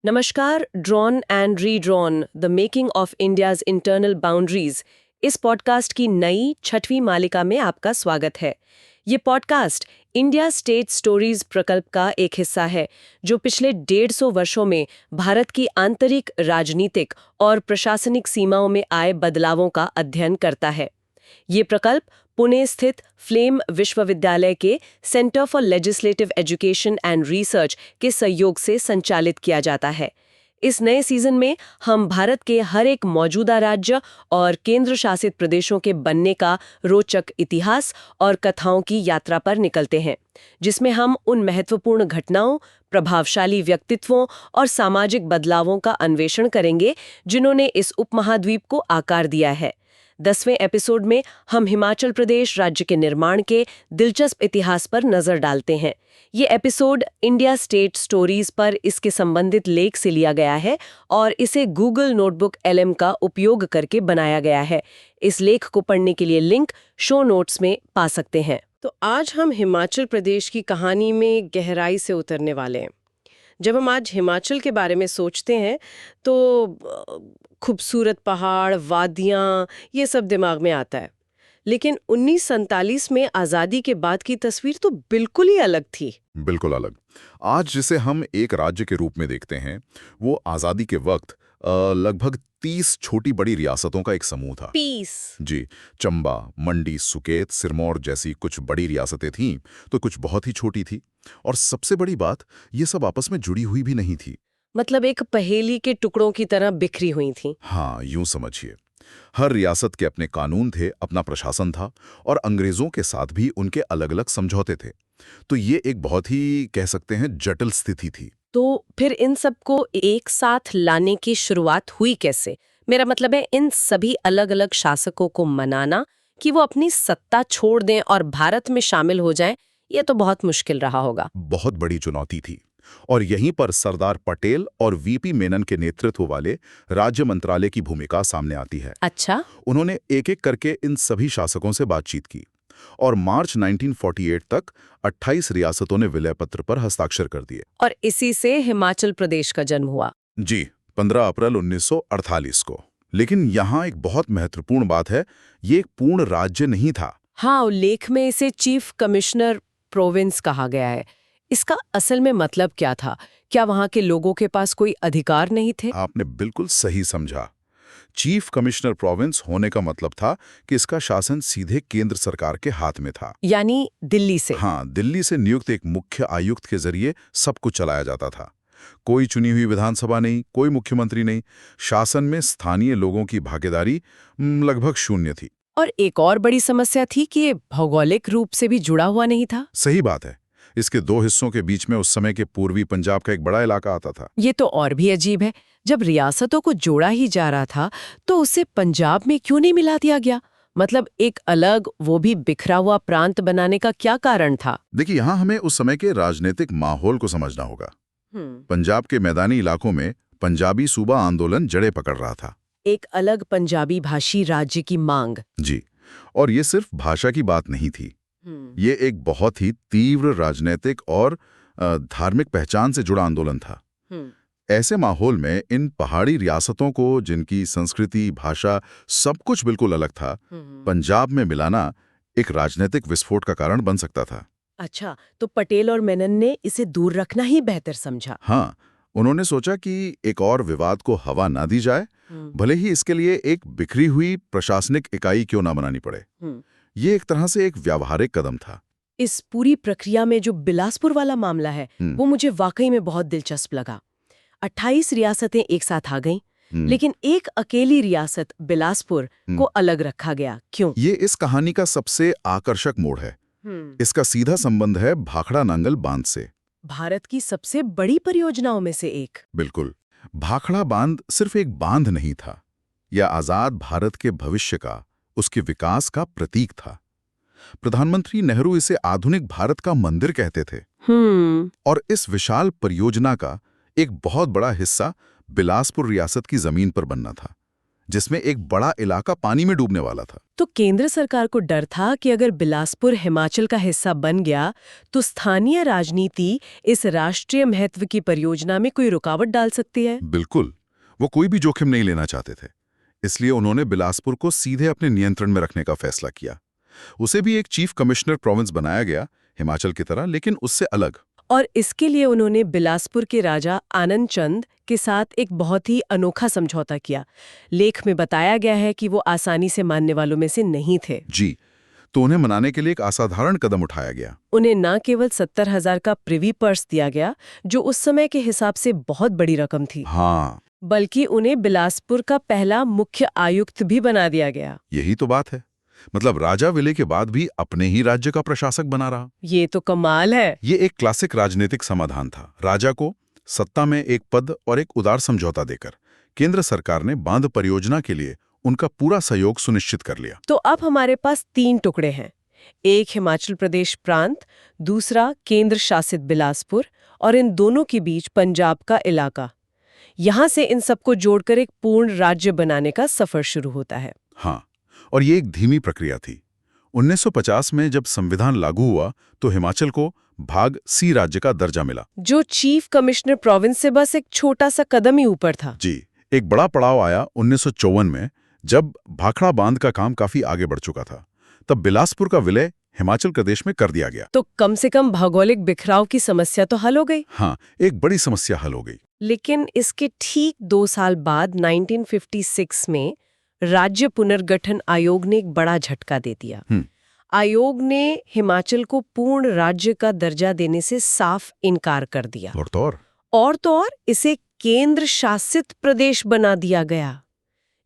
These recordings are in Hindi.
नमस्कार। Drawn and redrawn the making of India's internal boundaries इस पॉडकास्ट की नई 6वीं मालिका में आपका स्वागत है। ये पॉडकास्ट इंडिया स्टेट स्टोरीज प्रकल्प का एक हिस्सा है जो पिछले 150 वर्षों में भारत की आंतरिक राजनीतिक और प्रशासनिक सीमाओं में आए बदलावों का अध्ययन करता है। ये प्रकल्प पुणे स्थित फ्लेम विश्वविद्यालय के centre for legislative education and research के सहयोग से संचालित किया जाता है। इस नए सीजन में हम भारत के हर एक मौजूदा राज्य और केंद्र शासित प्रदेशों के बनने का रोचक इतिहास और कथाओं की यात्रा पर निकलते हैं, जिसमें हम उन महत्वपूर्ण घटनाओं, प्रभावशाली व्यक्तित्वों और सामाजिक बदलावों का अन्वेषण करेंगे जिन्होंने इस उपमहाद्वीप को आकार दिया है। 10वें एपिसोड में हम हिमाचल प्रदेश राज्य के निर्माण के दिलचस्प इतिहास पर नजर डालते हैं। ये एपिसोड इंडिया स्टेट स्टोरीज पर इसके संबंधित लेख से लिया गया है और इसे गूगल नोटबुक LM का उपयोग करके बनाया गया है। इस लेख को पढ़ने के लिए लिंक शो नोट्स में पा सकते हैं। तो आज हम हिमाचल प्रदेश की कहानी में गहराई से उतरने वाले हैं। जब हम आज हिमाचल के बारे में सोचते हैं तो खूबसूरत पहाड़, वादियाँ, ये सब दिमाग में आता है। लेकिन 1947 में आज़ादी के बाद की तस्वीर तो बिल्कुल ही अलग थी। बिल्कुल अलग। आज जिसे हम एक राज्य के रूप में देखते हैं, वो आज़ादी के वक्त लगभग 30 छोटी बड़ी रियासतों का एक समूह था। 30? जी। चंबा, मंडी, सुकेत, सिरमौर जैसी कुछ बड़ी रियासतें थीं, तो कुछ बहुत ही छोटी थी। और सबसे बड़ी बात, ये सब आपस में जुड़ी हुई भी नहीं थी। मतलब एक पहेली के टुकड़ों की तरह बिखरी हुई थी। हाँ, यूं समझिए। हर रियासत के अपने कानून थे, अपना प्रशासन था, और अंग्रेजों के साथ भी उनके अलग अलग समझौते थे। तो ये एक बहुत ही, कह सकते हैं, जटिल स्थिति थी। तो फिर इन सबको एक साथ लाने की शुरुआत हुई कैसे? मेरा मतलब है इन सभी अलग अलग शासकों को मनाना कि वो अपनी सत्ता छोड़ दें और भारत में शामिल हो जाएं, ये तो बहुत मुश्किल रहा होगा। बहुत बड़ी चुनौती थी। और यहीं पर सरदार पटेल और VP मेनन के नेतृत्व वाले राज्य मंत्रालय की भूमिका सामने आती है। अच्छा। उन्होंने एक एक करके इन सभी शासकों से बातचीत की और मार्च 1948 तक 28 रियासतों ने विलय पत्र पर हस्ताक्षर कर दिए। और इसी से हिमाचल प्रदेश का जन्म हुआ। जी, 15 अप्रैल 1948 को। लेकिन यहाँ एक बहुत महत्वपूर्ण बात है, ये एक पूर्ण राज्य नहीं था। हाँ, लेख में इसे चीफ कमिश्नर प्रोविंस कहा गया है। इसका असल में मतलब क्या था? क्या वहाँ के लोगों के पास कोई अधिकार नहीं थे? आपने बिल्कुल सही समझा। चीफ कमिश्नर प्रोविंस होने का मतलब था कि इसका शासन सीधे केंद्र सरकार के हाथ में था। यानी दिल्ली से? हाँ, दिल्ली से नियुक्त एक मुख्य आयुक्त के जरिए सब कुछ चलाया जाता था। कोई चुनी हुई विधानसभा नहीं, कोई मुख्यमंत्री नहीं। शासन में स्थानीय लोगों की भागीदारी लगभग शून्य थी। और एक और बड़ी समस्या थी कि ये भौगोलिक रूप से भी जुड़ा हुआ नहीं था। सही बात है। इसके दो हिस्सों के बीच में उस समय के पूर्वी पंजाब का एक बड़ा इलाका आता था। ये तो और भी अजीब है। जब रियासतों को जोड़ा ही जा रहा था तो उसे पंजाब में क्यों नहीं मिला दिया गया? मतलब एक अलग, वो भी बिखरा हुआ प्रांत बनाने का क्या कारण था? देखिए, यहाँ हमें उस समय के राजनीतिक माहौल को समझना होगा। पंजाब के मैदानी इलाकों में पंजाबी सूबा आंदोलन जड़ें पकड़ रहा था। एक अलग पंजाबी भाषी राज्य की मांग। जी। और ये सिर्फ भाषा की बात नहीं थी। ये एक बहुत ही तीव्र राजनीतिक और धार्मिक पहचान से जुड़ा आंदोलन था। ऐसे माहौल में इन पहाड़ी रियासतों को, जिनकी संस्कृति, भाषा, सब कुछ बिल्कुल अलग था, पंजाब में मिलाना एक राजनीतिक विस्फोट का कारण बन सकता था। अच्छा, तो पटेल और मेनन ने इसे दूर रखना ही बेहतर समझा। हाँ, उन्होंने सोचा कि एक और विवाद को हवा ना दी जाए, भले ही इसके लिए एक बिखरी हुई प्रशासनिक इकाई क्यों ना बनानी पड़े। ये एक तरह से एक व्यावहारिक कदम था। इस पूरी प्रक्रिया में जो बिलासपुर वाला मामला है, वो मुझे वाकई में बहुत दिलचस्प लगा। 28 रियासतें एक साथ आ गईं, लेकिन एक अकेली रियासत बिलासपुर को अलग रखा गया। क्यों? ये इस कहानी का सबसे आकर्षक मोड़ है। इसका सीधा संबंध है भाखड़ा नांगल बांध से। भारत की सबसे बड़ी परियोजनाओं में से एक। बिल्कुल। भाखड़ा बांध सिर्फ एक बांध नहीं था, यह आजाद भारत के भविष्य का, उसके विकास का प्रतीक था। प्रधानमंत्री नेहरू इसे आधुनिक भारत का मंदिर कहते थे। और इस विशाल परियोजना का एक बहुत बड़ा हिस्सा बिलासपुर रियासत की जमीन पर बनना था। जिसमें एक बड़ा इलाका पानी में डूबने वाला था। तो केंद्र सरकार को डर था कि अगर बिलासपुर हिमाचल का हिस्सा बन गया तो स्थानीय राजनीति इस राष्ट्रीय महत्व की परियोजना में कोई रुकावट डाल सकती है। बिल्कुल, वो कोई भी जोखिम नहीं लेना चाहते थे। इसलिए उन्होंने बिलासपुर को सीधे अपने नियंत्रण में रखने का फैसला किया। उसे भी एक चीफ कमिश्नर प्रोविंस बनाया गया, हिमाचल की तरह, लेकिन उससे अलग। और इसके लिए उन्होंने बिलासपुर के राजा आनंद चंद के साथ एक बहुत ही अनोखा समझौता किया। लेख में बताया गया है कि वो आसानी से मानने वालों में से नहीं थे। जी, तो उन्हें मनाने के लिए एक असाधारण कदम उठाया गया। उन्हें न केवल 70,000 का प्रिवी पर्स दिया गया, जो उस समय के हिसाब से बहुत बड़ी रकम थी, हाँ, बल्कि उन्हें बिलासपुर का पहला मुख्य आयुक्त भी बना दिया गया। यही तो बात है। मतलब राजा विले के बाद भी अपने ही राज्य का प्रशासक बना रहा। ये तो कमाल है। ये एक क्लासिक राजनीतिक समाधान था। राजा को सत्ता में एक पद और एक उदार समझौता देकर केंद्र सरकार ने बांध परियोजना के लिए उनका पूरा सहयोग सुनिश्चित कर लिया। तो अब हमारे पास 3 टुकड़े हैं, एक हिमाचल प्रदेश प्रांत, दूसरा केंद्र शासित बिलासपुर और इन दोनों के बीच पंजाब का इलाका। यहाँ से इन सबको जोड़कर एक पूर्ण राज्य बनाने का सफर शुरू होता है। हाँ, और ये एक धीमी प्रक्रिया थी। 1950 में जब संविधान लागू हुआ तो हिमाचल को भाग सी राज्य का दर्जा मिला, जो चीफ कमिश्नर प्रोविंस से बस एक छोटा सा कदम ही ऊपर था। जी। एक बड़ा पड़ाव आया 1954 में, जब भाखड़ा बांध का काम काफी आगे बढ़ चुका था। तब बिलासपुर का विलय हिमाचल प्रदेश में कर दिया गया। तो कम से कम भौगोलिक बिखराव की समस्या तो हल हो गई। हाँ, एक बड़ी समस्या हल हो गई। लेकिन इसके ठीक 2 साल बाद 1956 में राज्य पुनर्गठन आयोग ने एक बड़ा झटका दे दिया। आयोग ने हिमाचल को पूर्ण राज्य का दर्जा देने से साफ इनकार कर दिया और तो और इसे केंद्र शासित प्रदेश बना दिया गया।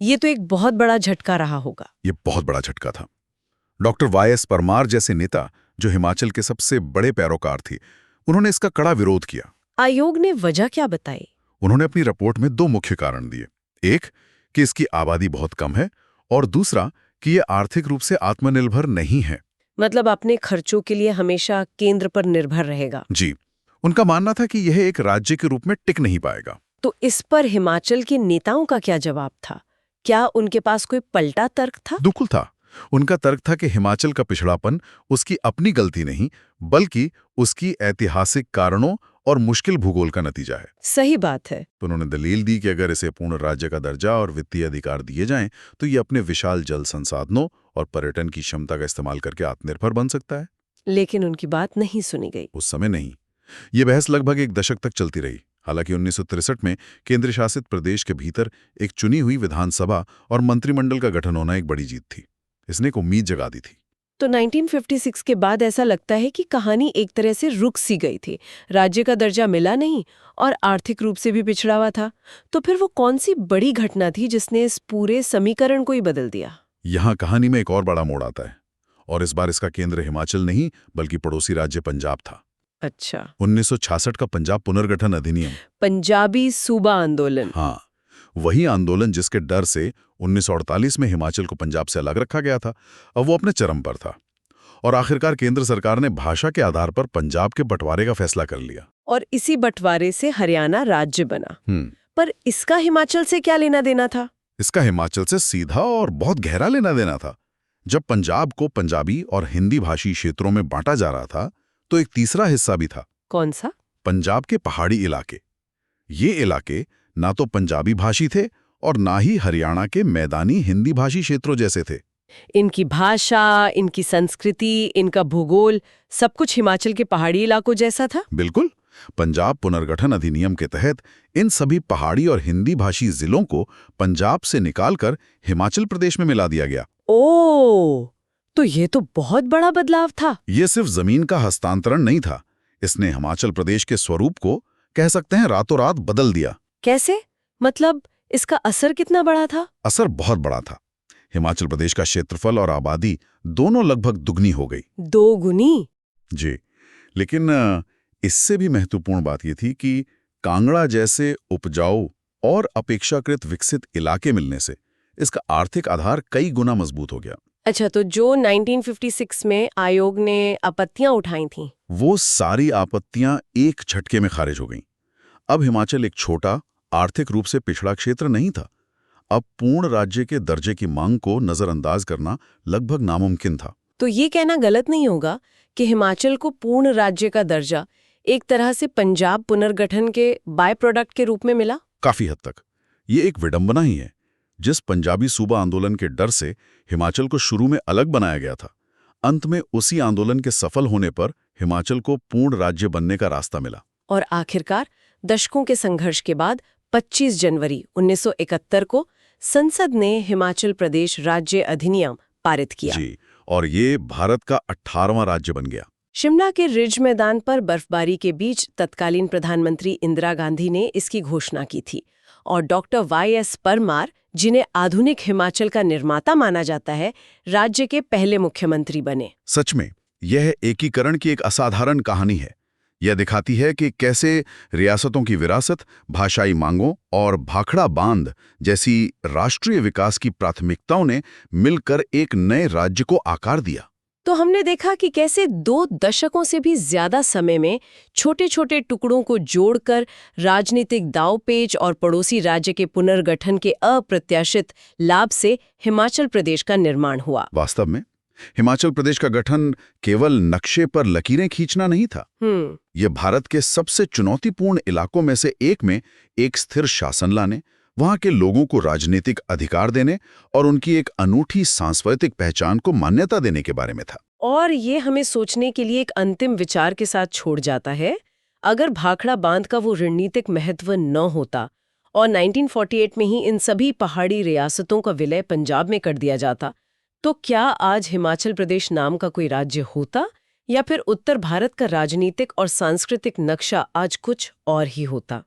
ये तो एक बहुत बड़ा झटका रहा होगा। ये बहुत बड़ा झटका था। डॉक्टर वाई.एस. परमार जैसे नेता, जो हिमाचल के सबसे बड़े पैरोकार थे, उन्होंने इसका कड़ा विरोध किया। आयोग ने वजह क्या बताई? उन्होंने अपनी रिपोर्ट में 2 मुख्य कारण दिए। एक, कि इसकी आबादी बहुत कम है, और दूसरा कि ये आर्थिक रूप से आत्मनिर्भर नहीं है। मतलब अपने खर्चों के लिए हमेशा केंद्र पर निर्भर रहेगा। जी, उनका मानना था कि यह एक राज्य के रूप में टिक नहीं पाएगा। तो इस पर हिमाचल के नेताओं का क्या जवाब था? क्या उनके पास कोई पलटा तर्क था? बिल्कुल था। उनका तर्क था कि हिमाचल का पिछड़ापन उसकी अपनी गलती नहीं, बल्कि उसकी ऐतिहासिक कारणों और मुश्किल भूगोल का नतीजा है। सही बात है। तो उन्होंने दलील दी कि अगर इसे पूर्ण राज्य का दर्जा और वित्तीय अधिकार दिए जाएं, तो ये अपने विशाल जल संसाधनों और पर्यटन की क्षमता का इस्तेमाल करके आत्मनिर्भर बन सकता है। लेकिन उनकी बात नहीं सुनी गई। उस समय नहीं। ये बहस लगभग 1 दशक तक चलती रही। हालांकि 1963 में केंद्र शासित प्रदेश के भीतर एक चुनी हुई विधानसभा और मंत्रिमंडल का गठन होना एक बड़ी जीत थी। इसने एक उम्मीद जगा दी थी। तो 1956 के बाद ऐसा लगता है कि कहानी एक तरह से रुक सी गई थी। राज्य का दर्जा मिला नहीं और आर्थिक रूप से भी पिछड़ा हुआ था। तो फिर वो कौन सी बड़ी घटना थी जिसने इस पूरे समीकरण को ही बदल दिया? यहाँ कहानी में एक और बड़ा मोड़ आता है, और इस बार इसका केंद्र हिमाचल नहीं बल्कि पड़ोसी राज्य पंजाब था। अच्छा। 1966 का पंजाब पुनर्गठन अधिनियम, पंजाबी सूबा आंदोलन। हाँ, वही आंदोलन जिसके डर से 1948 में हिमाचल को पंजाब से अलग रखा गया था, अब वो अपने चरम पर था। और आखिरकार केंद्र सरकार ने भाषा के आधार पर पंजाब के बंटवारे का फैसला कर लिया। और इसी बंटवारे से हरियाणा राज्य बना। पर इसका हिमाचल से क्या लेना देना था? इसका हिमाचल से सीधा और बहुत गहरा लेना देना था। जब पंजाब को पंजाबी और हिंदी भाषी क्षेत्रों में बांटा जा रहा था, तो एक तीसरा हिस्सा भी था। कौन सा? पंजाब के पहाड़ी इलाके। ये इलाके ना तो पंजाबी भाषी थे और ना ही हरियाणा के मैदानी हिंदी भाषी क्षेत्रों जैसे थे। इनकी भाषा, इनकी संस्कृति, इनका भूगोल, सब कुछ हिमाचल के पहाड़ी इलाकों जैसा था। बिल्कुल। पंजाब पुनर्गठन अधिनियम के तहत इन सभी पहाड़ी और हिंदी भाषी जिलों को पंजाब से निकालकर हिमाचल प्रदेश में मिला दिया गया। ओह, तो ये तो बहुत बड़ा बदलाव था। ये सिर्फ जमीन का हस्तांतरण नहीं था, इसने हिमाचल प्रदेश के स्वरूप को, कह सकते हैं, रातों रात बदल दिया। कैसे? मतलब इसका असर कितना बड़ा था? असर बहुत बड़ा था। हिमाचल प्रदेश का क्षेत्रफल और आबादी दोनों लगभग दुगनी हो गई। 2 गुनी? जी, लेकिन इससे भी महत्वपूर्ण बात यह थी कि कांगड़ा जैसे उपजाऊ और अपेक्षाकृत विकसित इलाके मिलने से इसका आर्थिक आधार कई गुना मजबूत हो गया। अच्छा, तो जो 1956 में आयोग ने आपत्तियां उठाई थीं, वो सारी आपत्तियां एक झटके में खारिज हो गईं। अब हिमाचल एक छोटा, आर्थिक रूप से पिछड़ा क्षेत्र नहीं था। अब पूर्ण राज्य के दर्जे की मांग को नजरअंदाज करना लगभग नामुमकिन था। तो ये कहना गलत नहीं होगा कि हिमाचल को पूर्ण राज्य का दर्जा एक तरह से पंजाब पुनर्गठन के बाय प्रोडक्ट के रूप में मिला? काफी हद तक ये एक विडंबना ही है। जिस पंजाबी सूबा आंदोलन के डर से हिमाचल को शुरू में अलग बनाया गया था, अंत में उसी आंदोलन के सफल होने पर हिमाचल को पूर्ण राज्य बनने का रास्ता मिला। और आखिरकार दशकों के संघर्ष के बाद 25 जनवरी 1971 को संसद ने हिमाचल प्रदेश राज्य अधिनियम पारित किया। जी, और ये भारत का 18वां राज्य बन गया। शिमला के रिज मैदान पर बर्फबारी के बीच तत्कालीन प्रधानमंत्री इंदिरा गांधी ने इसकी घोषणा की थी और डॉक्टर वाई.एस. परमार, जिन्हें आधुनिक हिमाचल का निर्माता माना जाता है, राज्य के पहले मुख्यमंत्री बने। सच में यह एकीकरण की एक असाधारण कहानी है। यह दिखाती है कि कैसे रियासतों की विरासत, भाषाई मांगों और भाखड़ा बांध जैसी राष्ट्रीय विकास की प्राथमिकताओं ने मिलकर एक नए राज्य को आकार दिया। तो हमने देखा कि कैसे 2 दशकों से भी ज्यादा समय में छोटे छोटे टुकड़ों को जोड़कर राजनीतिक दांवपेच और पड़ोसी राज्य के पुनर्गठन के अप्रत्याशित लाभ से हिमाचल प्रदेश का निर्माण हुआ। वास्तव में हिमाचल प्रदेश का गठन केवल नक्शे पर लकीरें खींचना नहीं था। यह भारत के सबसे चुनौतीपूर्ण इलाकों में से एक में एक स्थिर शासन लाने, वहां के लोगों को राजनीतिक अधिकार देने और उनकी एक अनूठी सांस्कृतिक पहचान को मान्यता देने के बारे में था। और ये हमें सोचने के लिए एक अंतिम विचार के साथ छोड़ जाता है, अगर भाखड़ा बांध का वो रणनीतिक महत्व न होता और 1948 में ही इन सभी पहाड़ी रियासतों का विलय पंजाब में कर दिया जाता, तो क्या आज हिमाचल प्रदेश नाम का कोई राज्य होता, या फिर उत्तर भारत का राजनीतिक और सांस्कृतिक नक्शा आज कुछ और ही होता?